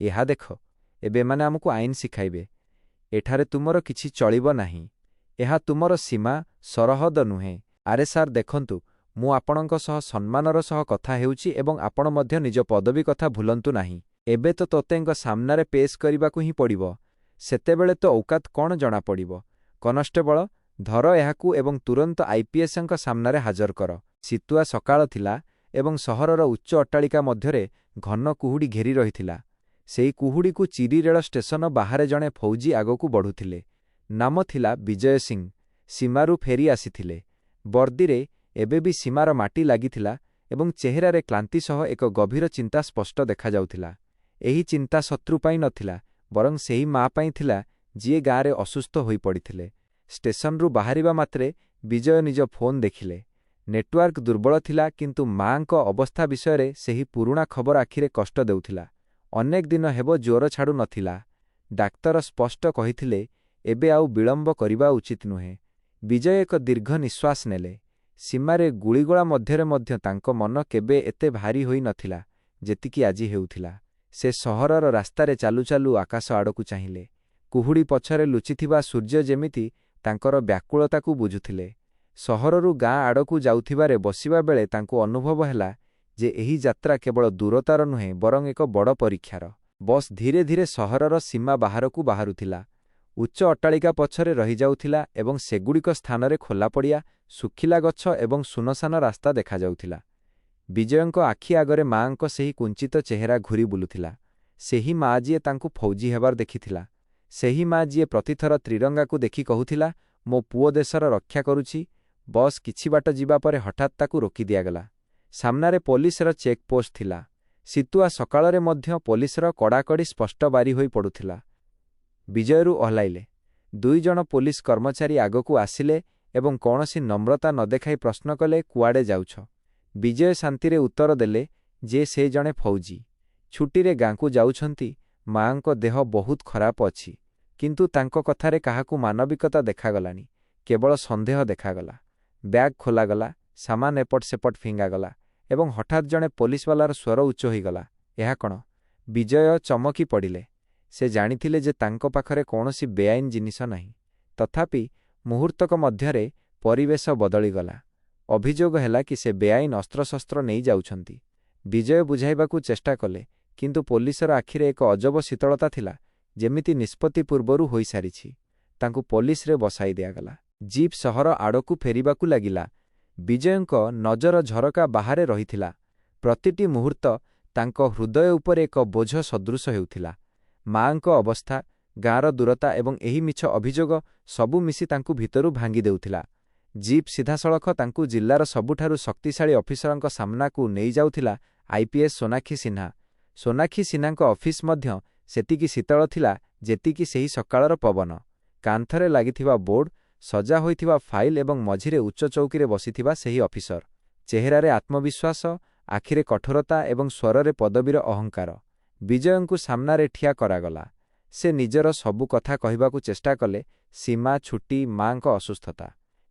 ଏହା ଦେଖ, ଏବେ ଏମାନେ ଆମକୁ ଆଇନ ଶିଖାଇବେ। ଏଠାରେ ତୁମର କିଛି ଚଳିବ ନାହିଁ। ଏହା ତୁମର ସୀମା, ସରହଦ ନୁହେଁ। ଆରେ ସାର୍ ଦେଖନ୍ତୁ, ମୁଁ ଆପଣଙ୍କ ସହ ସମ୍ମାନର ସହ କଥା ହେଉଛି ଏବଂ ଆପଣ ମଧ୍ୟ ନିଜ ପଦବୀ କଥା ଭୁଲନ୍ତୁ ନାହିଁ। ଏବେ ତ ତୋତେଙ୍କ ସାମ୍ନାରେ ପେଶ କରିବାକୁ ହିଁ ପଡ଼ିବ। ସେତେବେଳେ ତ ଔକାତ କ'ଣ ଜଣାପଡ଼ିବ। କନଷ୍ଟେବଳ, ଧର ଏହାକୁ ଏବଂ ତୁରନ୍ତ ଆଇପିଏସ୍ଙ୍କ ସାମ୍ନାରେ ହାଜର କର। ଶୀତୁଆ ସକାଳ ଥିଲା ଏବଂ ସହରର ଉଚ୍ଚ ଅଟ୍ଟାଳିକା ମଧ୍ୟରେ ଘନ କୁହୁଡ଼ି ଘେରି ରହିଥିଲା। ସେହି କୁହୁଡ଼ିକୁ ଚିରି ରେଳ ଷ୍ଟେସନ ବାହାରେ ଜଣେ ଫୌଜି ଆଗକୁ ବଢ଼ୁଥିଲେ। ନାମ ଥିଲା ବିଜୟ ସିଂ। ସୀମାରୁ ଫେରି ଆସିଥିଲେ। ବର୍ଦ୍ଦିରେ ଏବେ ବି ସୀମାର ମାଟି ଲାଗିଥିଲା ଏବଂ ଚେହେରାରେ କ୍ଳାନ୍ତି ସହ ଏକ ଗଭୀର ଚିନ୍ତା ସ୍ପଷ୍ଟ ଦେଖାଯାଉଥିଲା। ଏହି ଚିନ୍ତା ଶତ୍ରୁ ପାଇଁ ନଥିଲା, ବରଂ ସେହି ମା ପାଇଁ ଥିଲା ଯିଏ ଗାଁରେ ଅସୁସ୍ଥ ହୋଇପଡ଼ିଥିଲେ। ଷ୍ଟେସନରୁ ବାହାରିବା ମାତ୍ରେ ବିଜୟ ନିଜ ଫୋନ୍ ଦେଖିଲେ। ନେଟୱାର୍କ ଦୁର୍ବଳ ଥିଲା, କିନ୍ତୁ ମାଙ୍କ ଅବସ୍ଥା ବିଷୟରେ ସେହି ପୁରୁଣା ଖବର ଆଖିରେ କଷ୍ଟ ଦେଉଥିଲା। ଅନେକ ଦିନ ହେବ ଜ୍ୱର ଛାଡ଼ୁ ନଥିଲା। ଡାକ୍ତର ସ୍ପଷ୍ଟ କହିଥିଲେ, ଏବେ ଆଉ ବିଳମ୍ବ କରିବା ଉଚିତ ନୁହେଁ। ବିଜୟ ଏକ ଦୀର୍ଘ ନିଶ୍ୱାସ ନେଲେ। ସୀମାରେ ଗୁଳିଗୋଳା ମଧ୍ୟରେ ମଧ୍ୟ ତାଙ୍କ ମନ କେବେ ଏତେ ଭାରୀ ହୋଇ ନଥିଲା ଯେତିକି ଆଜି ହେଉଥିଲା। ସେ ସହରର ରାସ୍ତାରେ ଚାଲୁ ଚାଲୁ ଆକାଶ ଆଡ଼କୁ ଚାହିଁଲେ। କୁହୁଡ଼ି ପଛରେ ଲୁଚିଥିବା ସୂର୍ଯ୍ୟ ଯେମିତି ତାଙ୍କର ବ୍ୟାକୁଳତାକୁ ବୁଝୁଥିଲେ। ସହରରୁ ଗାଁ ଆଡ଼କୁ ଯାଉଥିବାରେ ବସିବା ବେଳେ ତାଙ୍କୁ ଅନୁଭବ ହେଲା ଯେ ଏହି ଯାତ୍ରା କେବଳ ଦୂରତାର ନୁହେଁ, ବରଂ ଏକ ବଡ଼ ପରୀକ୍ଷାର। ବସ୍ ଧୀରେ ଧୀରେ ସହରର ସୀମା ବାହାରକୁ ବାହାରୁଥିଲା। ଉଚ୍ଚ ଅଟ୍ଟାଳିକା ପଛରେ ରହିଯାଉଥିଲା ଏବଂ ସେଗୁଡ଼ିକ ସ୍ଥାନରେ ଖୋଲା ପଡ଼ିଆ, ଶୁଖିଲା ଗଛ ଏବଂ ସୁନସାନ ରାସ୍ତା ଦେଖାଯାଉଥିଲା। ବିଜୟଙ୍କ ଆଖି ଆଗରେ ମାଙ୍କ ସେହି କୁଞ୍ଚିତ ଚେହେରା ଘୂରି ବୁଲୁଥିଲା। ସେହି ମା ଯିଏ ତାଙ୍କୁ ଫୌଜି ହେବାର ଦେଖିଥିଲା। ସେହି ମା ଯିଏ ପ୍ରତିଥର ତ୍ରିରଙ୍ଗାକୁ ଦେଖି କହୁଥିଲା, ମୋ ପୁଅ ଦେଶର ରକ୍ଷା କରୁଛି। ବସ୍ କିଛି ବାଟ ଯିବା ପରେ ହଠାତ୍ ତାକୁ ରୋକି ଦିଆଗଲା। ସାମ୍ନାରେ ପୋଲିସର ଚେକ୍‌ପୋଷ୍ଟ ଥିଲା। ଶୀତୁଆ ସକାଳରେ ମଧ୍ୟ ପୋଲିସର କଡ଼ାକଡ଼ି ସ୍ପଷ୍ଟ ବାରି ହୋଇ ପଡ଼ୁଥିଲା। ବିଜୟରୁ ଓହ୍ଲାଇଲେ। ଦୁଇ ଜଣ ପୋଲିସ କର୍ମଚାରୀ ଆଗକୁ ଆସିଲେ ଏବଂ କୌଣସି ନମ୍ରତା ନ ଦେଖାଇ ପ୍ରଶ୍ନ କଲେ, କୁଆଡ଼େ ଯାଉଛ? ବିଜୟ ଶାନ୍ତିରେ ଉତ୍ତର ଦେଲେ ଯେ ସେ ଜଣେ ଫୌଜି। ଛୁଟିରେ ଗାଁକୁ ଯାଉଛନ୍ତି। ମାଙ୍କ ଦେହ ବହୁତ ଖରାପ ଅଛି। କିନ୍ତୁ ତାଙ୍କ କଥାରେ କାହାକୁ ମାନବିକତା ଦେଖାଗଲାନି, କେବଳ ସନ୍ଦେହ ଦେଖାଗଲା। ବ୍ୟାଗ୍ ଖୋଲାଗଲା, ସାମାନ ଏପଟ ସେପଟ ଫିଙ୍ଗାଗଲା ଏବଂ ହଠାତ୍ ଜଣେ ପୋଲିସବାଲାର ସ୍ୱର ଉଚ୍ଚ ହୋଇଗଲା, ଏହା କ'ଣ? ବିଜୟ ଚମକି ପଡ଼ିଲେ। ସେ ଜାଣିଥିଲେ ଯେ ତାଙ୍କ ପାଖରେ କୌଣସି ବେଆଇନ ଜିନିଷ ନାହିଁ। ତଥାପି ମୁହୂର୍ତ୍ତକ ମଧ୍ୟରେ ପରିବେଶ ବଦଳିଗଲା। ଅଭିଯୋଗ ହେଲା କି ସେ ବେଆଇନ ଅସ୍ତ୍ରଶସ୍ତ୍ର ନେଇ ଯାଉଛନ୍ତି। ବିଜୟ ବୁଝାଇବାକୁ ଚେଷ୍ଟା କଲେ, କିନ୍ତୁ ପୋଲିସର ଆଖିରେ ଏକ ଅଜବ ଶୀତଳତା ଥିଲା, ଯେମିତି ନିଷ୍ପତ୍ତି ପୂର୍ବରୁ ହୋଇସାରିଛି। ତାଙ୍କୁ ପୋଲିସରେ ବସାଇ ଦିଆଗଲା। ଜିପ୍ ସହର ଆଡ଼କୁ ଫେରିବାକୁ ଲାଗିଲା। ବିଜୟଙ୍କ ନଜର ଝରକା ବାହାରେ ରହିଥିଲା। ପ୍ରତିଟି ମୁହୂର୍ତ୍ତ ତାଙ୍କ ହୃଦୟ ଉପରେ ଏକ ବୋଝ ସଦୃଶ ହେଉଥିଲା। ମାଙ୍କ ଅବସ୍ଥା, ଗାଁର ଦୂରତା ଏବଂ ଏହି ମିଛ ଅଭିଯୋଗ ସବୁ ମିଶି ତାଙ୍କୁ ଭିତରୁ ଭାଙ୍ଗି ଦେଉଥିଲା। ଜିପ୍ ସିଧାସଳଖ ତାଙ୍କୁ ଜିଲ୍ଲାର ସବୁଠାରୁ ଶକ୍ତିଶାଳୀ ଅଫିସରଙ୍କ ସାମ୍ନାକୁ ନେଇଯାଉଥିଲା, ଆଇପିଏସ୍ ସୋନାକ୍ଷୀ ସିହ୍ନା। ସୋନାକ୍ଷୀ ସିହ୍ନାଙ୍କ ଅଫିସ ମଧ୍ୟ ସେତିକି ଶୀତଳ ଥିଲା ଯେତିକି ସେହି ସକାଳର ପବନ। କାନ୍ଥରେ ଲାଗିଥିବା ବୋର୍ଡ, ସଜା ହୋଇଥିବା ଫାଇଲ ଏବଂ ମଝିରେ ଉଚ୍ଚ ଚୌକିରେ ବସିଥିବା ସେହି ଅଫିସର। ଚେହେରାରେ ଆତ୍ମବିଶ୍ୱାସ, ଆଖିରେ କଠୋରତା ଏବଂ ସ୍ୱରରେ ପଦବୀର ଅହଙ୍କାର। ବିଜୟଙ୍କୁ ସାମ୍ନାରେ ଠିଆ କରାଗଲା। ସେ ନିଜର ସବୁ କଥା କହିବାକୁ ଚେଷ୍ଟା କଲେ, ସୀମା, ଛୁଟି, ମାଙ୍କ ଅସୁସ୍ଥତା।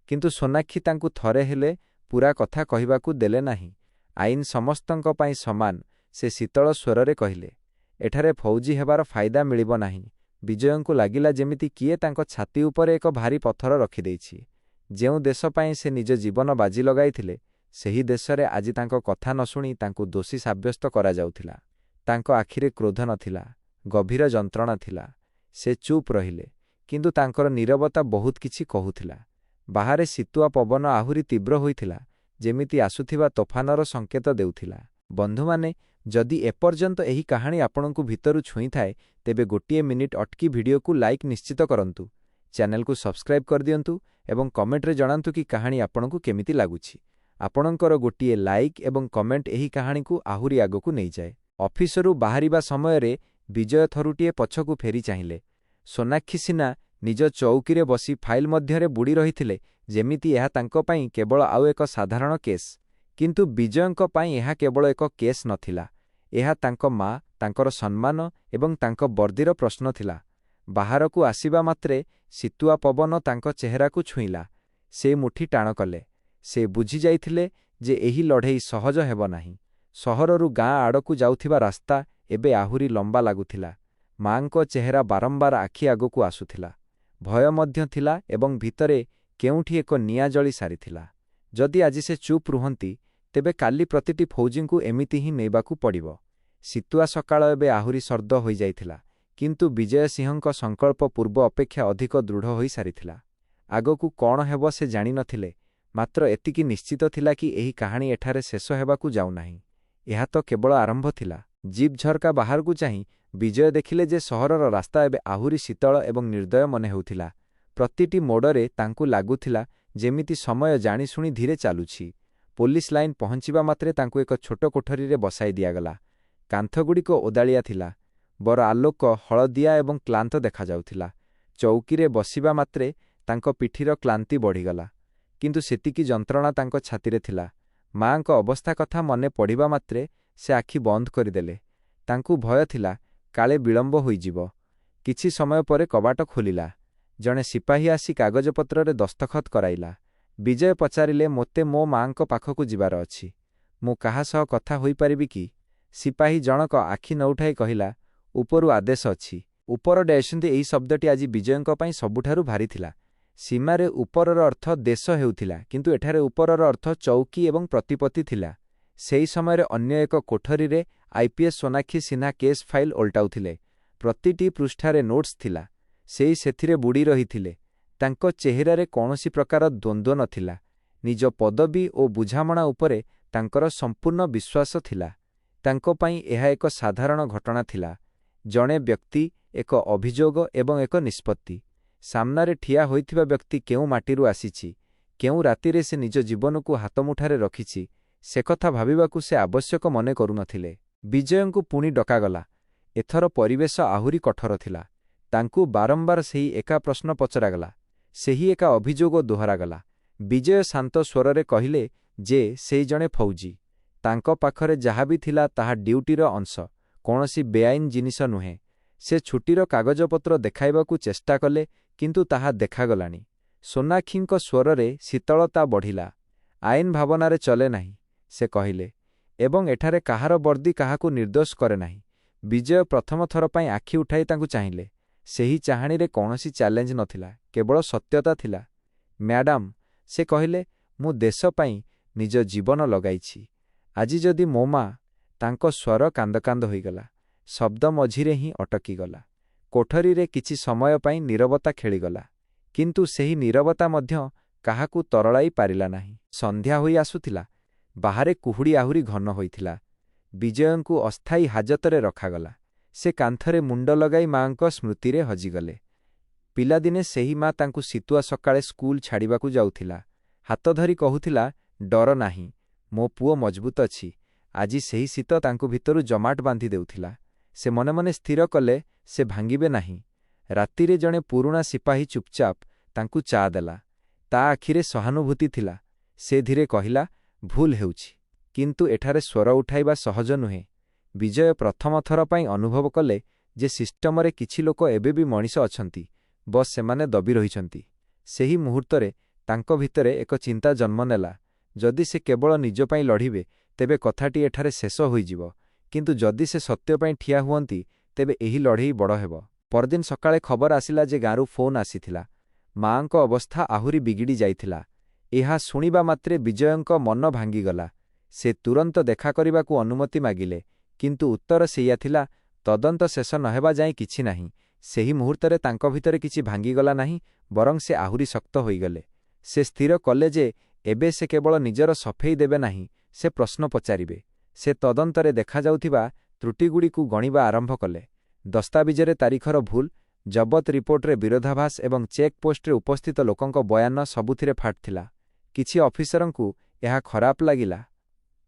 କିନ୍ତୁ ସୋନାକ୍ଷୀ ତାଙ୍କୁ ଥରେ ହେଲେ ପୂରା କଥା କହିବାକୁ ଦେଲେ ନାହିଁ। ଆଇନ ସମସ୍ତଙ୍କ ପାଇଁ ସମାନ, ସେ ଶୀତଳ ସ୍ୱରରେ କହିଲେ। ଏଠାରେ ଫୌଜି ହେବାର ଫାଇଦା ମିଳିବ ନାହିଁ। ବିଜୟଙ୍କୁ ଲାଗିଲା ଯେମିତି କିଏ ତାଙ୍କ ଛାତି ଉପରେ ଏକ ଭାରୀ ପଥର ରଖିଦେଇଛି। ଯେଉଁ ଦେଶ ପାଇଁ ସେ ନିଜ ଜୀବନ ବାଜି ଲଗାଇଥିଲେ, ସେହି ଦେଶରେ ଆଜି ତାଙ୍କ କଥା ନ ଶୁଣି ତାଙ୍କୁ ଦୋଷୀ ସାବ୍ୟସ୍ତ କରାଯାଉଥିଲା। ତାଙ୍କ ଆଖିରେ କ୍ରୋଧ ନଥିଲା, ଗଭୀର ଯନ୍ତ୍ରଣା ଥିଲା। ସେ ଚୁପ୍ ରହିଲେ, କିନ୍ତୁ ତାଙ୍କର ନୀରବତା ବହୁତ କିଛି କହୁଥିଲା। ବାହାରେ ଶୀତୁଆ ପବନ ଆହୁରି ତୀବ୍ର ହୋଇଥିଲା, ଯେମିତି ଆସୁଥିବା ତୋଫାନର ସଙ୍କେତ ଦେଉଥିଲା। ବନ୍ଧୁମାନେ, ଯଦି ଏପର୍ଯ୍ୟନ୍ତ ଏହି କାହାଣୀ ଆପଣଙ୍କୁ ଭିତରୁ ଛୁଇଁଥାଏ, ତେବେ ଗୋଟିଏ ମିନିଟ୍ ଅଟକି ଭିଡ଼ିଓକୁ ଲାଇକ୍ ନିଶ୍ଚିତ କରନ୍ତୁ, ଚ୍ୟାନେଲକୁ ସବସ୍କ୍ରାଇବ୍ କରିଦିଅନ୍ତୁ ଏବଂ କମେଣ୍ଟରେ ଜଣାନ୍ତୁ କି କାହାଣୀ ଆପଣଙ୍କୁ କେମିତି ଲାଗୁଛି। ଆପଣଙ୍କର ଗୋଟିଏ ଲାଇକ୍ ଏବଂ କମେଣ୍ଟ ଏହି କାହାଣୀକୁ ଆହୁରି ଆଗକୁ ନେଇଯାଏ। ଅଫିସରୁ ବାହାରିବା ସମୟରେ ବିଜୟ ଥରୁଟିଏ ପଛକୁ ଫେରି ଚାହିଁଲେ। ସୋନାକ୍ଷୀ ସିହ୍ନା ନିଜ ଚୌକିରେ ବସି ଫାଇଲ ମଧ୍ୟରେ ବୁଡ଼ି ରହିଥିଲେ, ଯେମିତି ଏହା ତାଙ୍କ ପାଇଁ କେବଳ ଆଉ ଏକ ସାଧାରଣ କେସ୍। କିନ୍ତୁ ବିଜୟଙ୍କ ପାଇଁ ଏହା କେବଳ ଏକ କେସ୍ ନଥିଲା। ଏହା ତାଙ୍କ ମା, ତାଙ୍କର ସମ୍ମାନ ଏବଂ ତାଙ୍କ ବର୍ଦ୍ଦିର ପ୍ରଶ୍ନ ଥିଲା। ବାହାରକୁ ଆସିବା ମାତ୍ରେ ଶୀତୁଆ ପବନ ତାଙ୍କ ଚେହେରାକୁ ଛୁଇଁଲା। ସେ ମୁଠି ଟାଣ କଲେ। ସେ ବୁଝିଯାଇଥିଲେ ଯେ ଏହି ଲଢ଼େଇ ସହଜ ହେବ ନାହିଁ। ସହରରୁ ଗାଁ ଆଡ଼କୁ ଯାଉଥିବା ରାସ୍ତା ଏବେ ଆହୁରି ଲମ୍ବା ଲାଗୁଥିଲା। ମାଙ୍କ ଚେହେରା ବାରମ୍ବାର ଆଖି ଆଗକୁ ଆସୁଥିଲା। ଭୟ ମଧ୍ୟ ଥିଲା ଏବଂ ଭିତରେ କେଉଁଠି ଏକ ନିଆଁ ଜଳି ସାରିଥିଲା। ଯଦି ଆଜି ସେ ଚୁପ୍ ରୁହନ୍ତି, ତେବେ କାଲି ପ୍ରତିଟି ଫୌଜିଙ୍କୁ ଏମିତି ହିଁ ନେବାକୁ ପଡ଼ିବ। ଶୀତୁଆ ସକାଳ ଏବେ ଆହୁରି ସର୍ଦ୍ଦ ହୋଇଯାଇଥିଲା, କିନ୍ତୁ ବିଜୟ ସିଂହଙ୍କ ସଂକଳ୍ପ ପୂର୍ବ ଅପେକ୍ଷା ଅଧିକ ଦୃଢ଼ ହୋଇସାରିଥିଲା। ଆଗକୁ କ'ଣ ହେବ ସେ ଜାଣିନଥିଲେ, ମାତ୍ର ଏତିକି ନିଶ୍ଚିତ ଥିଲା କି ଏହି କାହାଣୀ ଏଠାରେ ଶେଷ ହେବାକୁ ଯାଉନାହିଁ। ଏହା ତ କେବଳ ଆରମ୍ଭ ଥିଲା। ଜିପ୍ ଝରକା ବାହାରକୁ ଚାହିଁ ବିଜୟ ଦେଖିଲେ ଯେ ସହରର ରାସ୍ତା ଏବେ ଆହୁରି ଶୀତଳ ଏବଂ ନିର୍ଦ୍ଦୟ ମନେ ହେଉଥିଲା। ପ୍ରତିଟି ମୋଡ଼ରେ ତାଙ୍କୁ ଲାଗୁଥିଲା ଯେମିତି ସମୟ ଜାଣିଶୁଣି ଧୀରେ ଚାଲୁଛି। ପୋଲିସ ଲାଇନ୍ ପହଞ୍ଚିବା ମାତ୍ରେ ତାଙ୍କୁ ଏକ ଛୋଟ କୋଠରୀରେ ବସାଇ ଦିଆଗଲା। କାନ୍ଥଗୁଡ଼ିକ ଓଦାଳିଆ ଥିଲା। ବର ଆଲୋକ ହଳଦିଆ ଏବଂ କ୍ଳାନ୍ତ ଦେଖାଯାଉଥିଲା। ଚୌକିରେ ବସିବା ମାତ୍ରେ ତାଙ୍କ ପିଠିର କ୍ଳାନ୍ତି ବଢ଼ିଗଲା, କିନ୍ତୁ ସେତିକି ଯନ୍ତ୍ରଣା ତାଙ୍କ ଛାତିରେ ଥିଲା। ମାଙ୍କ ଅବସ୍ଥା କଥା ମନେ ପଡ଼ିବା ମାତ୍ରେ ସେ ଆଖି ବନ୍ଦ କରିଦେଲେ। ତାଙ୍କୁ ଭୟ ଥିଲା, କାଳେ ବିଳମ୍ବ ହୋଇଯିବ। କିଛି ସମୟ ପରେ କବାଟ ଖୋଲିଲା। ଜଣେ ସିପାହୀ ଆସି କାଗଜପତ୍ରରେ ଦସ୍ତଖତ କରାଇଲା। ବିଜୟ ପଚାରିଲେ, ମୋତେ ମୋ ମାଙ୍କ ପାଖକୁ ଯିବାର ଅଛି। ମୁଁ କାହା ସହ କଥା ହୋଇପାରିବି କି? ସିପାହୀ ଜଣକ ଆଖି ନଉଠାଇ କହିଲା, ଉପରୁ ଆଦେଶ ଅଛି। ଉପର ଡେଇଁଛନ୍ତି ଏହି ଶବ୍ଦଟି ଆଜି ବିଜୟଙ୍କ ପାଇଁ ସବୁଠାରୁ ଭାରି ଥିଲା। ସୀମାରେ ଉପରର ଅର୍ଥ ଦେଶ ହେଉଥିଲା, କିନ୍ତୁ ଏଠାରେ ଉପରର ଅର୍ଥ ଚୌକି ଏବଂ ପ୍ରତିପତ୍ତି ଥିଲା। ସେହି ସମୟରେ ଅନ୍ୟ ଏକ କୋଠରୀରେ IPS Sonakshi Sinha case file ଓଲଟାଉଥିଲେ। ପ୍ରତିଟି ପୃଷ୍ଠାରେ ନୋଟ୍ସ ଥିଲା। ସେହି ସେଥିରେ ବୁଡ଼ି ରହିଥିଲେ। ତାଙ୍କ ଚେହେରାରେ କୌଣସି ପ୍ରକାର ଦ୍ୱନ୍ଦ୍ୱ ନଥିଲା। ନିଜ ପଦବୀ ଓ ବୁଝାମଣା ଉପରେ ତାଙ୍କର ସମ୍ପୂର୍ଣ୍ଣ ବିଶ୍ୱାସ ଥିଲା। ତାଙ୍କ ପାଇଁ ଏହା ଏକ ସାଧାରଣ ଘଟଣା ଥିଲା। ଜଣେ ବ୍ୟକ୍ତି, ଏକ ଅଭିଯୋଗ ଏବଂ ଏକ ନିଷ୍ପତ୍ତି। ସାମ୍ନାରେ ଠିଆ ହୋଇଥିବା ବ୍ୟକ୍ତି କେଉଁ ମାଟିରୁ ଆସିଛି, କେଉଁ ରାତିରେ ସେ ନିଜ ଜୀବନକୁ ହାତମୁଠାରେ ରଖିଛି, ସେକଥା ଭାବିବାକୁ ସେ ଆବଶ୍ୟକ ମନେ କରୁନଥିଲେ। ବିଜୟଙ୍କୁ ପୁଣି ଡକାଗଲା। ଏଥର ପରିବେଶ ଆହୁରି କଠୋର ଥିଲା। ତାଙ୍କୁ ବାରମ୍ବାର ସେହି ଏକା ପ୍ରଶ୍ନ ପଚରାଗଲା। ସେହି ଏକା ଅଭିଯୋଗ ଦୋହରାଗଲା। ବିଜୟ ଶାନ୍ତ ସ୍ୱରରେ କହିଲେ ଯେ ସେ ଜଣେ ଫୌଜି। ତାଙ୍କ ପାଖରେ ଯାହା ବି ଥିଲା ତାହା ଡ୍ୟୁଟିର ଅଂଶ, କୌଣସି ବେଆଇନ ଜିନିଷ ନୁହେଁ। ସେ ଛୁଟିର କାଗଜପତ୍ର ଦେଖାଇବାକୁ ଚେଷ୍ଟା କଲେ, କିନ୍ତୁ ତାହା ଦେଖାଗଲାଣି। ସୋନାକ୍ଷୀଙ୍କ ସ୍ୱରରେ ଶୀତଳତା ବଢ଼ିଲା। ଆଇନ ଭାବନାରେ ଚଲେ ନାହିଁ, ସେ କହିଲେ, ଏବଂ ଏଠାରେ କାହାର ବର୍ଦ୍ଦି କାହାକୁ ନିର୍ଦ୍ଦୋଷ କରେ ନାହିଁ। ବିଜୟ ପ୍ରଥମ ଥର ପାଇଁ ଆଖି ଉଠାଇ ତାଙ୍କୁ ଚାହିଁଲେ। ସେହି ଚାହାଣୀରେ କୌଣସି ଚ୍ୟାଲେଞ୍ଜ ନଥିଲା, କେବଳ ସତ୍ୟତା ଥିଲା। ମ୍ୟାଡାମ, ସେ କହିଲେ, ମୁଁ ଦେଶ ପାଇଁ ନିଜ ଜୀବନ ଲଗାଇଛି। ଆଜି ଯଦି ମୋ ମା। ତାଙ୍କ ସ୍ୱର କାନ୍ଦ କାନ୍ଦ ହୋଇଗଲା। ଶବ୍ଦ ମଝିରେ ହିଁ ଅଟକିଗଲା। କୋଠରୀରେ କିଛି ସମୟ ପାଇଁ ନୀରବତା ଖେଳିଗଲା, କିନ୍ତୁ ସେହି ନୀରବତା ମଧ୍ୟ କାହାକୁ ତରଳାଇ ପାରିଲା ନାହିଁ। ସନ୍ଧ୍ୟା ହୋଇ ଆସୁଥିଲା। ବାହାରେ କୁହୁଡ଼ି ଆହୁରି ଘନ ହୋଇଥିଲା। ବିଜୟଙ୍କୁ ଅସ୍ଥାୟୀ ହାଜତରେ ରଖାଗଲା। ସେ କାନ୍ଥରେ ମୁଣ୍ଡ ଲଗାଇ ମାଙ୍କ ସ୍ମୃତିରେ ହଜିଗଲେ। ପିଲାଦିନେ ସେହି ମା ତାଙ୍କୁ ଶୀତୁଆ ସକାଳେ ସ୍କୁଲ ଛାଡ଼ିବାକୁ ଯାଉଥିଲା। ହାତ ଧରି କହୁଥିଲା, ଡର ନାହିଁ, ମୋ ପୁଅ ମଜବୁତ ଅଛି। ଆଜି ସେହି ଶୀତ ତାଙ୍କୁ ଭିତରୁ ଜମାଟ ବାନ୍ଧି ଦେଉଥିଲା। ସେ ମନେ ମନେ ସ୍ଥିର କଲେ, ସେ ଭାଙ୍ଗିବେ ନାହିଁ। ରାତିରେ ଜଣେ ପୁରୁଣା ସିପାହୀ ଚୁପଚାପ ତାଙ୍କୁ ଚା ଦେଲା। ତା ଆଖିରେ ସହାନୁଭୂତି ଥିଲା। ସେ ଧୀରେ କହିଲା, ଭୁଲ ହେଉଛି, କିନ୍ତୁ ଏଠାରେ ସ୍ୱର ଉଠାଇବା ସହଜ ନୁହେଁ। ବିଜୟ ପ୍ରଥମ ଥର ପାଇଁ ଅନୁଭବ କଲେ ଯେ ସିଷ୍ଟମରେ କିଛି ଲୋକ ଏବେ ବି ମଣିଷ ଅଛନ୍ତି, ବସ୍ ସେମାନେ ଦବି ରହିଛନ୍ତି। ସେହି ମୁହୂର୍ତ୍ତରେ ତାଙ୍କ ଭିତରେ ଏକ ଚିନ୍ତା ଜନ୍ମ ନେଲା। ଯଦି ସେ କେବଳ ନିଜ ପାଇଁ ଲଢ଼ିବେ, ତେବେ କଥାଟି ଏଠାରେ ଶେଷ ହୋଇଯିବ, କିନ୍ତୁ ଯଦି ସେ ସତ୍ୟ ପାଇଁ ଠିଆ ହୁଅନ୍ତି, ତେବେ ଏହି ଲଢ଼େଇ ବଡ଼ ହେବ। ପରଦିନ ସକାଳେ ଖବର ଆସିଲା ଯେ ଗାଁରୁ ଫୋନ୍ ଆସିଥିଲା। ମାଙ୍କ ଅବସ୍ଥା ଆହୁରି ବିଗିଡ଼ି ଯାଇଥିଲା। ଏହା ଶୁଣିବା ମାତ୍ରେ ବିଜୟଙ୍କ ମନ ଭାଙ୍ଗିଗଲା। ସେ ତୁରନ୍ତ ଦେଖା କରିବାକୁ ଅନୁମତି ମାଗିଲେ, କିନ୍ତୁ ଉତ୍ତର ସେଇଆ ଥିଲା, ତଦନ୍ତ ଶେଷ ନହେବା ଯାଏଁ କିଛି ନାହିଁ। ସେହି ମୁହୂର୍ତ୍ତରେ ତାଙ୍କ ଭିତରେ କିଛି ଭାଙ୍ଗିଗଲା ନାହିଁ, ବରଂ ସେ ଆହୁରି ଶକ୍ତ ହୋଇଗଲେ। ସେ ସ୍ଥିର କଲେ ଯେ ଏବେ ସେ କେବଳ ନିଜର ସଫେଇ ଦେବେ ନାହିଁ, ସେ ପ୍ରଶ୍ନ ପଚାରିବେ। ସେ ତଦନ୍ତରେ ଦେଖାଯାଉଥିବା ତ୍ରୁଟିଗୁଡ଼ିକୁ ଗଣିବା ଆରମ୍ଭ କଲେ। ଦସ୍ତାବିଜରେ ତାରିଖର ଭୁଲ, ଜବତ ରିପୋର୍ଟରେ ବିରୋଧାଭାସ ଏବଂ ଚେକ୍ ପୋଷ୍ଟରେ ଉପସ୍ଥିତ ଲୋକଙ୍କ ବୟାନ ସବୁଥିରେ ଫାଟ ଥିଲା। କିଛି ଅଫିସରଙ୍କୁ ଏହା ଖରାପ ଲାଗିଲା।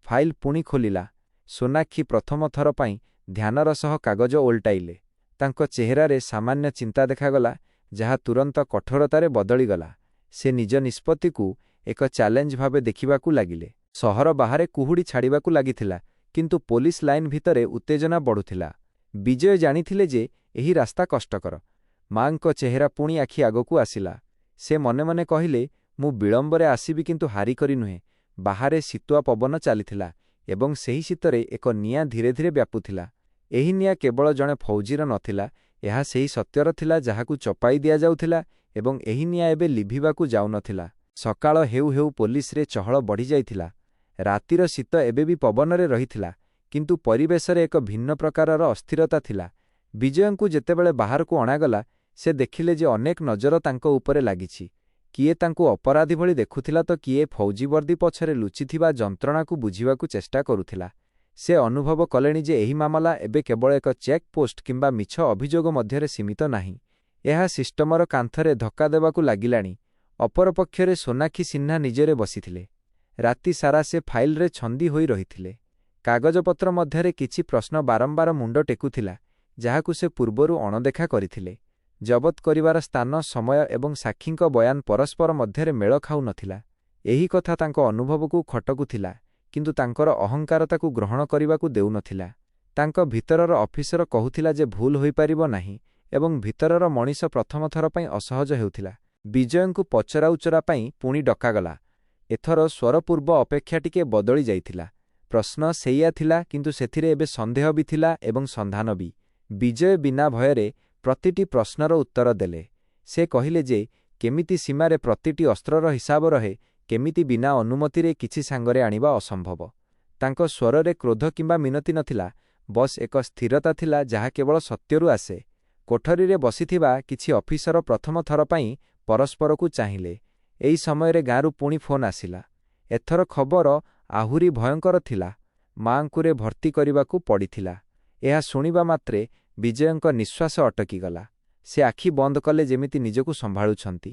ଫାଇଲ୍ ପୁଣି ଖୋଲିଲା। ସୋନାକ୍ଷୀ ପ୍ରଥମ ଥର ପାଇଁ ଧ୍ୟାନର ସହ କାଗଜ ଓଲଟାଇଲେ। ତାଙ୍କ ଚେହେରାରେ ସାମାନ୍ୟ ଚିନ୍ତା ଦେଖାଗଲା, ଯାହା ତୁରନ୍ତ କଠୋରତାରେ ବଦଳିଗଲା। ସେ ନିଜ ନିଷ୍ପତ୍ତିକୁ ଏକ ଚ୍ୟାଲେଞ୍ଜ ଭାବେ ଦେଖିବାକୁ ଲାଗିଲେ। ସହର ବାହାରେ କୁହୁଡ଼ି ଛାଡ଼ିବାକୁ ଲାଗିଥିଲା, କିନ୍ତୁ ପୋଲିସ ଲାଇନ୍ ଭିତରେ ଉତ୍ତେଜନା ବଢ଼ୁଥିଲା। ବିଜୟ ଜାଣିଥିଲେ ଯେ ଏହି ରାସ୍ତା କଷ୍ଟକର। ମାଙ୍କ ଚେହେରା ପୁଣି ଆଖି ଆଗକୁ ଆସିଲା। ସେ ମନେ ମନେ କହିଲେ, ମୁଁ ବିଳମ୍ବରେ ଆସିବି, କିନ୍ତୁ ହାରିକରି ନୁହେଁ। ବାହାରେ ଶୀତୁଆ ପବନ ଚାଲିଥିଲା ଏବଂ ସେହି ଶୀତରେ ଏକ ନିଆଁ ଧୀରେ ଧୀରେ ବ୍ୟାପୁଥିଲା। ଏହି ନିଆଁ କେବଳ ଜଣେ ଫୌଜିର ନଥିଲା, ଏହା ସେହି ସତ୍ୟର ଥିଲା ଯାହାକୁ ଚପାଇ ଦିଆଯାଉଥିଲା ଏବଂ ଏହି ନିଆଁ ଏବେ ଲିଭିବାକୁ ଯାଉନଥିଲା। ସକାଳ ହେଉ ହେଉ ପୋଲିସରେ ଚହଳ ବଢ଼ିଯାଇଥିଲା। ରାତିର ଶୀତ ଏବେ ବି ପବନରେ ରହିଥିଲା, କିନ୍ତୁ ପରିବେଶରେ ଏକ ଭିନ୍ନ ପ୍ରକାରର ଅସ୍ଥିରତା ଥିଲା। ବିଜୟଙ୍କୁ ଯେତେବେଳେ ବାହାରକୁ ଅଣାଗଲା, ସେ ଦେଖିଲେ ଯେ ଅନେକ ନଜର ତାଙ୍କ ଉପରେ ଲାଗିଛି। କିଏ ତାଙ୍କୁ ଅପରାଧୀ ଭଳି ଦେଖୁଥିଲା ତ କିଏ ଫୌଜି ବର୍ଦ୍ଦି ପଛରେ ଲୁଚିଥିବା ଯନ୍ତ୍ରଣାକୁ ବୁଝିବାକୁ ଚେଷ୍ଟା କରୁଥିଲା। ସେ ଅନୁଭବ କଲେଣି ଯେ ଏହି ମାମଲା ଏବେ କେବଳ ଏକ ଚେକ୍ ପୋଷ୍ଟ କିମ୍ବା ମିଛ ଅଭିଯୋଗ ମଧ୍ୟରେ ସୀମିତ ନାହିଁ। ଏହା ସିଷ୍ଟମର କାନ୍ଥରେ ଧକ୍କା ଦେବାକୁ ଲାଗିଲାଣି। ଅପରପକ୍ଷରେ ସୋନାକ୍ଷୀ ସିହ୍ନା ନିଜରେ ବସିଥିଲେ। ରାତି ସାରା ସେ ଫାଇଲରେ ଛନ୍ଦି ହୋଇ ରହିଥିଲେ। କାଗଜପତ୍ର ମଧ୍ୟରେ କିଛି ପ୍ରଶ୍ନ ବାରମ୍ବାର ମୁଣ୍ଡ ଟେକୁଥିଲା, ଯାହାକୁ ସେ ପୂର୍ବରୁ ଅଣଦେଖା କରିଥିଲେ। ଜବତ କରିବାର ସ୍ଥାନ, ସମୟ ଏବଂ ସାକ୍ଷୀଙ୍କ ବୟାନ ପରସ୍ପର ମଧ୍ୟରେ ମେଳ ଖାଉନଥିଲା। ଏହି କଥା ତାଙ୍କ ଅନୁଭବକୁ ଖଟକୁଥିଲା, କିନ୍ତୁ ତାଙ୍କର ଅହଙ୍କାର ତାକୁ ଗ୍ରହଣ କରିବାକୁ ଦେଉନଥିଲା। ତାଙ୍କ ଭିତରର ଅଫିସର କହୁଥିଲା ଯେ ଭୁଲ ହୋଇପାରିବ ନାହିଁ ଏବଂ ଭିତରର ମଣିଷ ପ୍ରଥମ ଥର ପାଇଁ ଅସହଜ ହେଉଥିଲା। ବିଜୟଙ୍କୁ ପଚରାଉଚରା ପାଇଁ ପୁଣି ଡକାଗଲା। ଏଥର ସ୍ୱର ପୂର୍ବ ଅପେକ୍ଷା ଟିକେ ବଦଳି ଯାଇଥିଲା। ପ୍ରଶ୍ନ ସେଇଆ ଥିଲା, କିନ୍ତୁ ସେଥିରେ ଏବେ ସନ୍ଦେହ ବି ଥିଲା ଏବଂ ସନ୍ଧାନ ବି। ବିଜୟ ବିନା ଭୟରେ ପ୍ରତିଟି ପ୍ରଶ୍ନର ଉତ୍ତର ଦେଲେ। ସେ କହିଲେ ଯେ କେମିତି ସୀମାରେ ପ୍ରତିଟି ଅସ୍ତ୍ରର ହିସାବ ରହେ, କେମିତି ବିନା ଅନୁମତିରେ କିଛି ସାଙ୍ଗରେ ଆଣିବା ଅସମ୍ଭବ। ତାଙ୍କ ସ୍ୱରରେ କ୍ରୋଧ କିମ୍ବା ମିନତି ନଥିଲା, ବସ୍ ଏକ ସ୍ଥିରତା ଥିଲା ଯାହା କେବଳ ସତ୍ୟରୁ ଆସେ। କୋଠରୀରେ ବସିଥିବା କିଛି ଅଫିସର ପ୍ରଥମ ଥର ପାଇଁ ପରସ୍ପରକୁ ଚାହିଁଲେ। ଏହି ସମୟରେ ଗାଁରୁ ପୁଣି ଫୋନ୍ ଆସିଲା। ଏଥର ଖବର ଆହୁରି ଭୟଙ୍କର ଥିଲା। ମାଆଙ୍କୁରେ ଭର୍ତ୍ତି କରିବାକୁ ପଡ଼ିଥିଲା। ଏହା ଶୁଣିବା ମାତ୍ରେ ବିଜୟଙ୍କ ନିଶ୍ୱାସ ଅଟକିଗଲା। ସେ ଆଖି ବନ୍ଦ କଲେ, ଯେମିତି ନିଜକୁ ସମ୍ଭାଳୁଛନ୍ତି।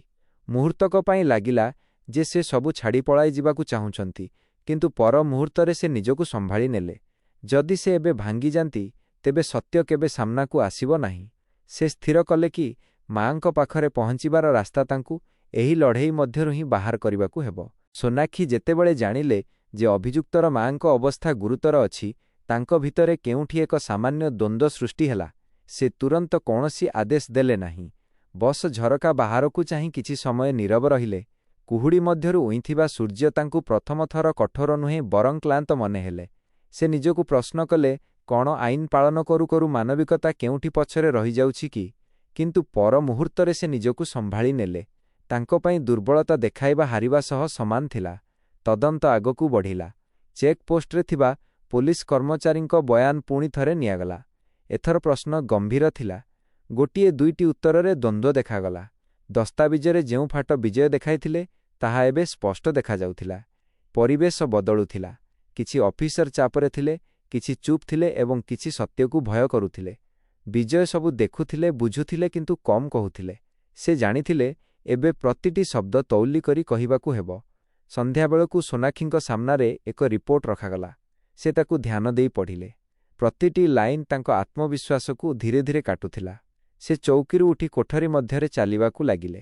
ମୁହୂର୍ତ୍ତକ ପାଇଁ ଲାଗିଲା ଯେ ସେ ସବୁ ଛାଡ଼ି ପଳାଇ ଯିବାକୁ ଚାହୁଁଛନ୍ତି, କିନ୍ତୁ ପର ମୁହୂର୍ତ୍ତରେ ସେ ନିଜକୁ ସମ୍ଭାଳି ନେଲେ। ଯଦି ସେ ଏବେ ଭାଙ୍ଗିଯାନ୍ତି, ତେବେ ସତ୍ୟ କେବେ ସାମ୍ନାକୁ ଆସିବ ନାହିଁ। ସେ ସ୍ଥିର କଲେ କି ମାଆଙ୍କ ପାଖରେ ପହଞ୍ଚିବାର ରାସ୍ତା ତାଙ୍କୁ ଏହି ଲଢ଼େଇ ମଧ୍ୟରୁ ହିଁ ବାହାର କରିବାକୁ ହେବ। ସୋନାକ୍ଷୀ ଯେତେବେଳେ ଜାଣିଲେ ଯେ ଅଭିଯୁକ୍ତର ମାଆଙ୍କ ଅବସ୍ଥା ଗୁରୁତର ଅଛି, ତାଙ୍କ ଭିତରେ କେଉଁଠି ଏକ ସାମାନ୍ୟ ଦ୍ୱନ୍ଦ୍ୱ ସୃଷ୍ଟି ହେଲା। ସେ ତୁରନ୍ତ କୌଣସି ଆଦେଶ ଦେଲେ ନାହିଁ। ବସ୍ ଝରକା ବାହାରକୁ ଚାହିଁ କିଛି ସମୟ ନୀରବ ରହିଲେ। କୁହୁଡ଼ି ମଧ୍ୟରୁ ଉଇଁଥିବା ସୂର୍ଯ୍ୟ ତାଙ୍କୁ ପ୍ରଥମ ଥର କଠୋର ନୁହେଁ ବରଂ କ୍ଳାନ୍ତ ମନେହେଲେ। ସେ ନିଜକୁ ପ୍ରଶ୍ନ କଲେ, କ'ଣ ଆଇନ ପାଳନ କରୁ କରୁ ମାନବିକତା କେଉଁଠି ପଛରେ ରହିଯାଉଛି କି? କିନ୍ତୁ ପର ମୁହୂର୍ତ୍ତରେ ସେ ନିଜକୁ ସମ୍ଭାଳି ନେଲେ। ତାଙ୍କ ପାଇଁ ଦୁର୍ବଳତା ଦେଖାଇବା ହାରିବା ସହ ସମାନ ଥିଲା। ତଦନ୍ତ ଆଗକୁ ବଢ଼ିଲା। ଚେକ୍ ପୋଷ୍ଟରେ ଥିବା ପୋଲିସ କର୍ମଚାରୀଙ୍କ ବୟାନ ପୁଣି ଥରେ ନିଆଗଲା। ଏଥର ପ୍ରଶ୍ନ ଗମ୍ଭୀର ଥିଲା। ଗୋଟିଏ ଦୁଇଟି ଉତ୍ତରରେ ଦ୍ୱନ୍ଦ୍ୱ ଦେଖାଗଲା। ଦସ୍ତାବିଜରେ ଯେଉଁ ଫାଟ ବିଜୟ ଦେଖାଇଥିଲେ, ତାହା ଏବେ ସ୍ପଷ୍ଟ ଦେଖାଯାଉଥିଲା। ପରିବେଶ ବଦଳୁଥିଲା। କିଛି ଅଫିସର ଚାପରେ ଥିଲେ, କିଛି ଚୁପ୍ ଥିଲେ ଏବଂ କିଛି ସତ୍ୟକୁ ଭୟ କରୁଥିଲେ। ବିଜୟ ସବୁ ଦେଖୁଥିଲେ, ବୁଝୁଥିଲେ, କିନ୍ତୁ କମ୍ କହୁଥିଲେ। ସେ ଜାଣିଥିଲେ ଏବେ ପ୍ରତିଟି ଶବ୍ଦ ତୌଲି କରି କହିବାକୁ ହେବ। ସନ୍ଧ୍ୟାବେଳକୁ ସୋନାକ୍ଷୀଙ୍କ ସାମ୍ନାରେ ଏକ ରିପୋର୍ଟ ରଖାଗଲା। ସେ ତାକୁ ଧ୍ୟାନ ଦେଇ ପଢ଼ିଲେ। ପ୍ରତିଟି ଲାଇନ୍ ତାଙ୍କ ଆତ୍ମବିଶ୍ୱାସକୁ ଧୀରେ ଧୀରେ କାଟୁଥିଲା। ସେ ଚୌକିରୁ ଉଠି କୋଠରୀ ମଧ୍ୟରେ ଚାଲିବାକୁ ଲାଗିଲେ।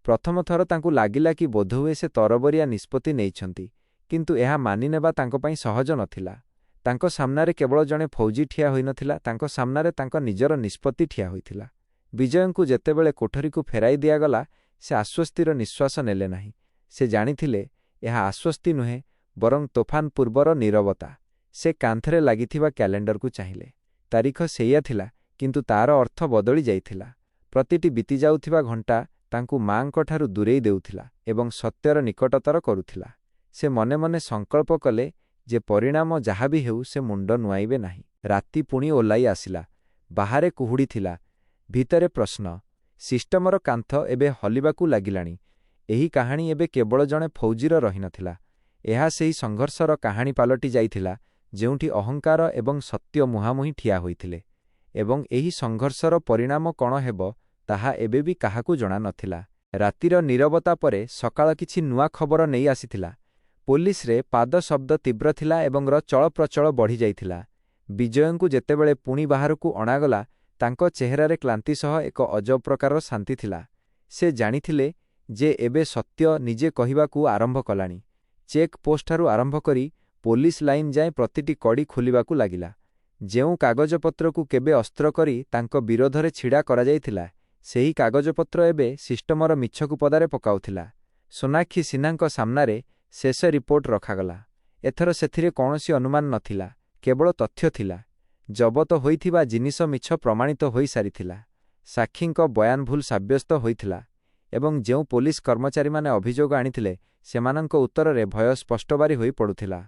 ପ୍ରଥମ ଥର ତାଙ୍କୁ ଲାଗିଲା କି ବୋଧହୁଏ ସେ ତରବରିଆ ନିଷ୍ପତ୍ତି ନେଇଛନ୍ତି, କିନ୍ତୁ ଏହା ମାନିନେବା ତାଙ୍କ ପାଇଁ ସହଜ ନଥିଲା। ତାଙ୍କ ସାମ୍ନାରେ କେବଳ ଜଣେ ଫୌଜି ଠିଆ ହୋଇନଥିଲା, ତାଙ୍କ ସାମ୍ନାରେ ତାଙ୍କ ନିଜର ନିଷ୍ପତ୍ତି ଠିଆ ହୋଇଥିଲା। ବିଜୟଙ୍କୁ ଯେତେବେଳେ କୋଠରୀକୁ ଫେରାଇ ଦିଆଗଲା, ସେ ଆଶ୍ୱସ୍ତିର ନିଶ୍ୱାସ ନେଲେ ନାହିଁ। ସେ ଜାଣିଥିଲେ ଏହା ଆଶ୍ୱସ୍ତି ନୁହେଁ, ବରଂ ତୋଫାନ ପୂର୍ବର ନୀରବତା। ସେ କାନ୍ଥରେ ଲାଗିଥିବା କ୍ୟାଲେଣ୍ଡରକୁ ଚାହିଁଲେ। ତାରିଖ ସେଇଆ ଥିଲା, କିନ୍ତୁ ତାର ଅର୍ଥ ବଦଳି ଯାଇଥିଲା। ପ୍ରତିଟି ବିତିଯାଉଥିବା ଘଣ୍ଟା ତାଙ୍କୁ ମାଆଙ୍କଠାରୁ ଦୂରେଇ ଦେଉଥିଲା ଏବଂ ସତ୍ୟର ନିକଟତର କରୁଥିଲା। ସେ ମନେ ମନେ ସଂକଳ୍ପ କଲେ ଯେ ପରିଣାମ ଯାହା ବି ହେଉ ସେ ମୁଣ୍ଡ ନୁଆଁଇବେ ନାହିଁ। ରାତି ପୁଣି ଓହ୍ଲାଇ ଆସିଲା। ବାହାରେ କୁହୁଡ଼ି ଥିଲା, ଭିତରେ ପ୍ରଶ୍ନ। ସିଷ୍ଟମର କାନ୍ଥ ଏବେ ହଲିବାକୁ ଲାଗିଲାଣି। ଏହି କାହାଣୀ ଏବେ କେବଳ ଜଣେ ଫୌଜିର ରହିନଥିଲା। ଏହା ସେହି ସଂଘର୍ଷର କାହାଣୀ ପାଲଟି ଯାଇଥିଲା, ଯେଉଁଠି ଅହଙ୍କାର ଏବଂ ସତ୍ୟ ମୁହାଁମୁହିଁ ଠିଆ ହୋଇଥିଲେ। ଏବଂ ଏହି ସଂଘର୍ଷର ପରିଣାମ କ'ଣ ହେବ, ତାହା ଏବେ ବି କାହାକୁ ଜଣାନଥିଲା। ରାତିର ନୀରବତା ପରେ ସକାଳ କିଛି ନୂଆ ଖବର ନେଇ ଆସିଥିଲା। ପୋଲିସରେ ପାଦ ଶବ୍ଦ ତୀବ୍ର ଥିଲା ଏବଂ ଚଳପ୍ରଚଳ ବଢ଼ିଯାଇଥିଲା। ବିଜୟଙ୍କୁ ଯେତେବେଳେ ପୁଣି ବାହାରକୁ ଅଣାଗଲା, ତାଙ୍କ ଚେହେରାରେ କ୍ଳାନ୍ତି ସହ ଏକ ଅଜବ ପ୍ରକାରର ଶାନ୍ତି ଥିଲା। ସେ ଜାଣିଥିଲେ ଯେ ଏବେ ସତ୍ୟ ନିଜେ କହିବାକୁ ଆରମ୍ଭ କଲାଣି। ଚେକ୍ ପୋଷ୍ଟଠାରୁ ଆରମ୍ଭ କରି ପୋଲିସ ଲାଇନ୍ ଯାଏଁ ପ୍ରତିଟି କଡ଼ି ଖୋଲିବାକୁ ଲାଗିଲା। ଯେଉଁ କାଗଜପତ୍ରକୁ କେବେ ଅସ୍ତ୍ର କରି ତାଙ୍କ ବିରୋଧରେ ଛିଡ଼ା କରାଯାଇଥିଲା, ସେହି କାଗଜପତ୍ର ଏବେ ସିଷ୍ଟମର ମିଛକୁ ପଦାରେ ପକାଉଥିଲା। ସୋନାକ୍ଷୀ ସିହ୍ନାଙ୍କ ସାମ୍ନାରେ ଶେଷ ରିପୋର୍ଟ ରଖାଗଲା। ଏଥର ସେଥିରେ କୌଣସି ଅନୁମାନ ନଥିଲା, କେବଳ ତଥ୍ୟ ଥିଲା। ଜବତ ହୋଇଥିବା ଜିନିଷ ମିଛ ପ୍ରମାଣିତ ହୋଇସାରିଥିଲା। ସାକ୍ଷୀଙ୍କ ବୟାନ ଭୁଲ ସାବ୍ୟସ୍ତ ହୋଇଥିଲା ଏବଂ ଯେଉଁ ପୋଲିସ କର୍ମଚାରୀମାନେ ଅଭିଯୋଗ ଆଣିଥିଲେ ସେମାନଙ୍କ ଉତ୍ତରରେ ଭୟ ସ୍ପଷ୍ଟବାରି ହୋଇ ପଡ଼ୁଥିଲା।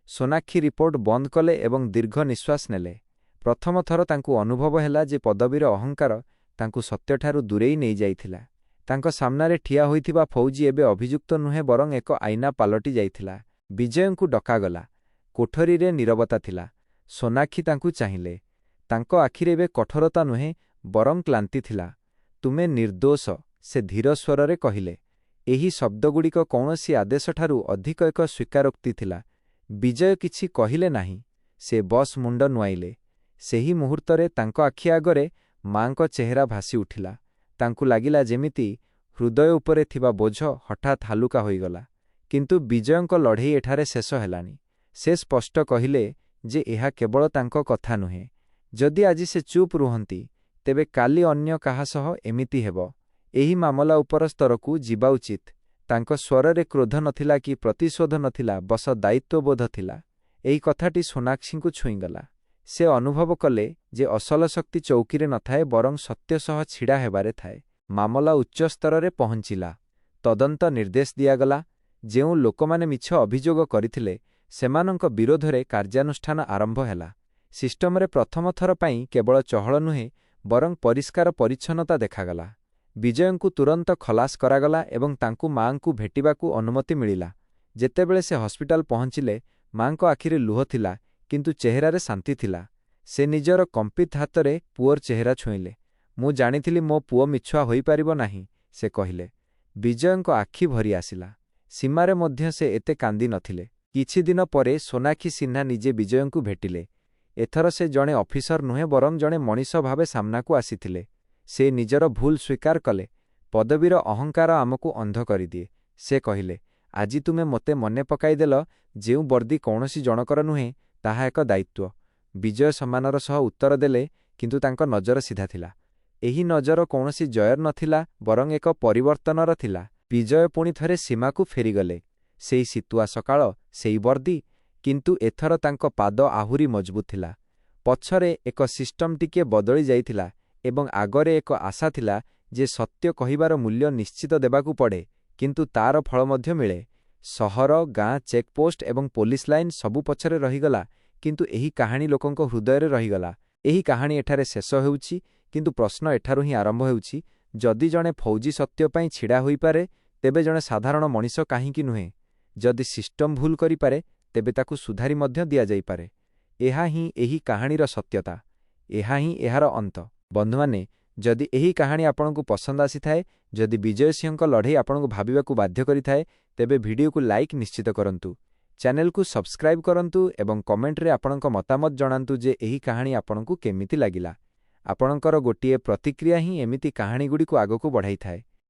ସୋନାକ୍ଷୀ ରିପୋର୍ଟ ବନ୍ଦ କଲେ ଏବଂ ଦୀର୍ଘ ନିଶ୍ୱାସ ନେଲେ। ପ୍ରଥମ ଥର ତାଙ୍କୁ ଅନୁଭବ ହେଲା ଯେ ପଦବୀର ଅହଙ୍କାର ତାଙ୍କୁ ସତ୍ୟଠାରୁ ଦୂରେଇ ନେଇଯାଇଥିଲା। ତାଙ୍କ ସାମ୍ନାରେ ଠିଆ ହୋଇଥିବା ଫୌଜି ଏବେ ଅଭିଯୁକ୍ତ ନୁହେଁ ବରଂ ଏକ ଆଇନା ପାଲଟି ଯାଇଥିଲା। ବିଜୟଙ୍କୁ ଡକାଗଲା। କୋଠରୀରେ ନୀରବତା ଥିଲା। ସୋନାକ୍ଷୀ ତାଙ୍କୁ ଚାହିଁଲେ। ତାଙ୍କ ଆଖିରେ ଏବେ କଠୋରତା ନୁହେଁ ବରଂ କ୍ଲାନ୍ତି ଥିଲା। ତୁମେ ନିର୍ଦ୍ଦୋଷ, ସେ ଧୀର ସ୍ୱରରେ କହିଲେ। ଏହି ଶବ୍ଦଗୁଡ଼ିକ କୌଣସି ଆଦେଶଠାରୁ ଅଧିକ ଏକ ସ୍ୱୀକାରୋକ୍ତି ଥିଲା। ବିଜୟ କିଛି କହିଲେ ନାହିଁ। ସେ ବସ୍ ମୁଣ୍ଡ ନୁଆଇଲେ। ସେହି ମୁହୂର୍ତ୍ତରେ ତାଙ୍କ ଆଖି ଆଗରେ ମାଙ୍କ ଚେହେରା ଭାସି ଉଠିଲା। ତାଙ୍କୁ ଲାଗିଲା ଯେମିତି ହୃଦୟ ଉପରେ ଥିବା ବୋଝ ହଠାତ୍ ହାଲୁକା ହୋଇଗଲା। କିନ୍ତୁ ବିଜୟଙ୍କ ଲଢ଼େଇ ଏଠାରେ ଶେଷ ହେଲାନି। ସେ ସ୍ପଷ୍ଟ କହିଲେ ଯେ ଏହା କେବଳ ତାଙ୍କ କଥା ନୁହେଁ। ଯଦି ଆଜି ସେ ଚୁପ୍ ରୁହନ୍ତି ତେବେ କାଲି ଅନ୍ୟ କାହା ସହ ଏମିତି ହେବ। ଏହି ମାମଲା ଉପର ସ୍ତରକୁ ଯିବା ଉଚିତ। ତାଙ୍କ ସ୍ୱରରେ କ୍ରୋଧ ନଥିଲା କି ପ୍ରତିଶୋଧ ନଥିଲା, ବସ ଦାୟିତ୍ୱବୋଧ ଥିଲା। ଏହି କଥାଟି ସୋନାକ୍ଷୀଙ୍କୁ ଛୁଇଁଗଲା। ସେ ଅନୁଭବ କଲେ ଯେ ଅସଲ ଶକ୍ତି ଚୌକିରେ ନଥାଏ ବରଂ ସତ୍ୟ ସହ ଛିଡ଼ା ହେବାରେ ଥାଏ। ମାମଲା ଉଚ୍ଚ ସ୍ତରରେ ପହଞ୍ଚିଲା। ତଦନ୍ତ ନିର୍ଦ୍ଦେଶ ଦିଆଗଲା। ଯେଉଁ ଲୋକମାନେ ମିଛ ଅଭିଯୋଗ କରିଥିଲେ ସେମାନଙ୍କ ବିରୋଧରେ କାର୍ଯ୍ୟାନୁଷ୍ଠାନ ଆରମ୍ଭ ହେଲା। ସିଷ୍ଟମରେ ପ୍ରଥମ ଥର ପାଇଁ କେବଳ ଚହଳ ନୁହେଁ ବରଂ ପରିଷ୍କାର ପରିଚ୍ଛନ୍ନତା ଦେଖାଗଲା। ବିଜୟଙ୍କୁ ତୁରନ୍ତ ଖଲାସ କରାଗଲା ଏବଂ ତାଙ୍କୁ ମାଙ୍କୁ ଭେଟିବାକୁ ଅନୁମତି ମିଳିଲା। ଯେତେବେଳେ ସେ ହସ୍ପିଟାଲ ପହଞ୍ଚିଲେ ମାଙ୍କ ଆଖିରେ ଲୁହ ଥିଲା କିନ୍ତୁ ଚେହେରାରେ ଶାନ୍ତି ଥିଲା। ସେ ନିଜର କମ୍ପିତ ହାତରେ ପୁଅର ଚେହେରା ଛୁଇଁଲେ। ମୁଁ ଜାଣିଥିଲି ମୋ ପୁଅ ମିଛୁଆ ହୋଇପାରିବ ନାହିଁ, ସେ କହିଲେ। ବିଜୟଙ୍କ ଆଖି ଭରି ଆସିଲା। ସୀମାରେ ମଧ୍ୟ ସେ ଏତେ କାନ୍ଦି ନଥିଲେ। କିଛି ଦିନ ପରେ ସୋନାକ୍ଷୀ ସିହ୍ନା ନିଜେ ବିଜୟଙ୍କୁ ଭେଟିଲେ। ଏଥର ସେ ଜଣେ ଅଫିସର ନୁହେଁ ବରଂ ଜଣେ ମଣିଷ ଭାବେ ସାମ୍ନାକୁ ଆସିଥିଲେ। ସେ ନିଜର ଭୁଲ ସ୍ୱୀକାର କଲେ। ପଦବୀର ଅହଙ୍କାର ଆମକୁ ଅନ୍ଧ କରିଦିଏ, ସେ କହିଲେ। ଆଜି ତୁମେ ମୋତେ ମନେ ପକାଇଦେଲ ଯେଉଁ ବର୍ଦ୍ଦି କୌଣସି ଜଣକର ନୁହେଁ ତାହା ଏକ ଦାୟିତ୍ୱ। ବିଜୟ ସମ୍ମାନର ସହ ଉତ୍ତର ଦେଲେ କିନ୍ତୁ ତାଙ୍କ ନଜର ସିଧା ଥିଲା। ଏହି ନଜର କୌଣସି ଜୟର ନଥିଲା ବରଂ ଏକ ପରିବର୍ତ୍ତନର ଥିଲା। ବିଜୟ ପୁଣି ଥରେ ସୀମାକୁ ଫେରିଗଲେ। ସେଇ ଶୀତୁଆ ସକାଳ, ସେଇ ବର୍ଦ୍ଦି, କିନ୍ତୁ ଏଥର ତାଙ୍କ ପାଦ ଆହୁରି ମଜବୁତ ଥିଲା। ପଛରେ ଏକ ସିଷ୍ଟମ ଟିକିଏ ବଦଳି ଯାଇଥିଲା ଏବଂ ଆଗରେ ଏକ ଆଶା ଥିଲା ଯେ ସତ୍ୟ କହିବାର ମୂଲ୍ୟ ନିଶ୍ଚିତ ଦେବାକୁ ପଡ଼େ କିନ୍ତୁ ତାର ଫଳ ମଧ୍ୟ ମିଳେ। ସହର, ଗାଁ, ଚେକପୋଷ୍ଟ ଏବଂ ପୋଲିସ ଲାଇନ ସବୁ ପଛରେ ରହିଗଲା କିନ୍ତୁ ଏହି କାହାଣୀ ଲୋକଙ୍କ ହୃଦୟରେ ରହିଗଲା। ଏହି କାହାଣୀ ଏଠାରେ ଶେଷ ହେଉଛି କିନ୍ତୁ ପ୍ରଶ୍ନ ଏଠାରୁ ହିଁ ଆରମ୍ଭ ହେଉଛି, ଯଦି ଜଣେ ଫୌଜି ସତ୍ୟ ପାଇଁ ଛିଡ଼ା ହୋଇପାରେ ତେବେ ଜଣେ ସାଧାରଣ ମଣିଷ କାହିଁକି ନୁହେଁ? ଯଦି ସିଷ୍ଟମ ଭୁଲ କରିପାରେ ତେବେ ତାକୁ ସୁଧାରି ମଧ୍ୟ ଦିଆଯାଇପାରେ। ଏହା ହିଁ ଏହି କାହାଣୀର ସତ୍ୟତା। ଏହା ହିଁ ଏହାର ଅନ୍ତ। ବନ୍ଧୁମାନେ, ଯଦି ଏହି କାହାଣୀ ଆପଣଙ୍କୁ ପସନ୍ଦ ଆସିଥାଏ, ଯଦି ବିଜୟ ସିଂହଙ୍କ ଲଢ଼େଇ ଆପଣଙ୍କୁ ଭାବିବାକୁ ବାଧ୍ୟ କରିଥାଏ, ତେବେ ଭିଡ଼ିଓକୁ ଲାଇକ୍ ନିଶ୍ଚିତ କରନ୍ତୁ। ଚ୍ୟାନେଲକୁ ସବସ୍କ୍ରାଇବ୍ କରନ୍ତୁ ଏବଂ କମେଣ୍ଟରେ ଆପଣଙ୍କ ମତାମତ ଜଣାନ୍ତୁ ଯେ ଏହି କାହାଣୀ ଆପଣଙ୍କୁ କେମିତି ଲାଗିଲା। ଆପଣଙ୍କର ଗୋଟିଏ ପ୍ରତିକ୍ରିୟା ହିଁ ଏମିତି କାହାଣୀଗୁଡ଼ିକୁ ଆଗକୁ ବଢ଼ାଇଥାଏ।